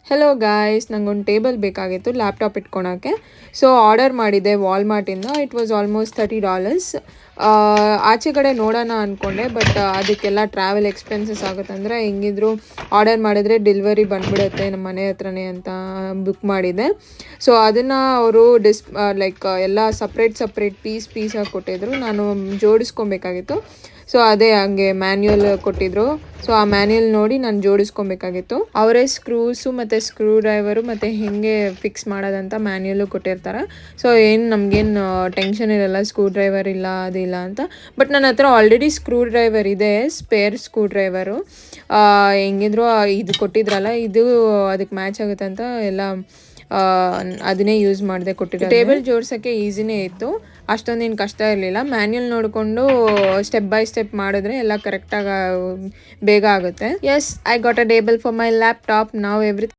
Hello guys, ನಂಗೊಂದು table ಬೇಕಾಗಿತ್ತು laptop ಇಟ್ಕೊಳಕ್ಕೆ. So order ಮಾಡಿದ್ದೆ ವಾಲ್ಮಾರ್ಟಿಂದ. It was almost $30. ಆಚೆ ಕಡೆ ನೋಡೋಣ ಅಂದ್ಕೊಂಡೆ, ಬಟ್ ಅದಕ್ಕೆಲ್ಲ ಟ್ರಾವೆಲ್ ಎಕ್ಸ್ಪೆನ್ಸಸ್ ಆಗುತ್ತಂದರೆ ಹೆಂಗಿದ್ರು ಆರ್ಡರ್ ಮಾಡಿದರೆ ಡೆಲಿವರಿ ಬಂದುಬಿಡುತ್ತೆ ನಮ್ಮ ಮನೆ ಹತ್ರನೇ ಅಂತ ಬುಕ್ ಮಾಡಿದ್ದೆ. ಸೊ ಅದನ್ನು ಅವರು ಲೈಕ್ ಎಲ್ಲ ಸಪ್ರೇಟ್ ಪೀಸಾಗಿ ಕೊಟ್ಟಿದ್ರು. ನಾನು ಜೋಡಿಸ್ಕೊಬೇಕಾಗಿತ್ತು. ಸೊ ಅದೇ ಹಂಗೆ ಮ್ಯಾನ್ಯುಯಲ್ ಕೊಟ್ಟಿದ್ರು. ಸೊ ಆ ಮ್ಯಾನ್ಯುಯಲ್ ನೋಡಿ ನಾನು ಜೋಡಿಸ್ಕೊಬೇಕಾಗಿತ್ತು. ಅವರೇ ಸ್ಕ್ರೂಸು ಮತ್ತು ಸ್ಕ್ರೂ ಡ್ರೈವರು ಮತ್ತು ಹೇಗೆ ಫಿಕ್ಸ್ ಮಾಡೋದಂತ ಮ್ಯಾನ್ಯುಯಲ್ಲು ಕೊಟ್ಟಿರ್ತಾರೆ. ಸೊ ನಮಗೇನು ಟೆನ್ಷನ್ ಇರಲ್ಲ, ಸ್ಕ್ರೂ ಡ್ರೈವರ್ ಇಲ್ಲ ಅದಿಲ್ಲ ಅಂತ. ಬಟ್ ನನ್ನ ಹತ್ರ ಆಲ್ರೆಡಿ ಸ್ಕ್ರೂ ಡ್ರೈವರ್ ಇದೆ, ಸ್ಪೇರ್ ಸ್ಕ್ರೂ ಡ್ರೈವರು. ಹೆಂಗಿದ್ರು ಇದು ಕೊಟ್ಟಿದ್ರಲ್ಲ, ಇದು ಅದಕ್ಕೆ ಮ್ಯಾಚ್ ಆಗುತ್ತೆ ಅಂತ ಎಲ್ಲ ಅದನ್ನೇ ಯೂಸ್ ಮಾಡಿದೆ ಕೊಟ್ಟಿರೋ. ಟೇಬಲ್ ಜೋಡ್ಸೋಕ್ಕೆ ಈಸಿನೇ ಇತ್ತು, ಅಷ್ಟೊಂದೇನು ಕಷ್ಟ ಇರಲಿಲ್ಲ. ಮ್ಯಾನ್ಯುಯಲ್ ನೋಡಿಕೊಂಡು ಸ್ಟೆಪ್ ಬೈ ಸ್ಟೆಪ್ ಮಾಡಿದ್ರೆ ಎಲ್ಲ ಕರೆಕ್ಟಾಗಿ ಬೇಗ ಆಗುತ್ತೆ. Yes, I got a table for my laptop. ನಾವು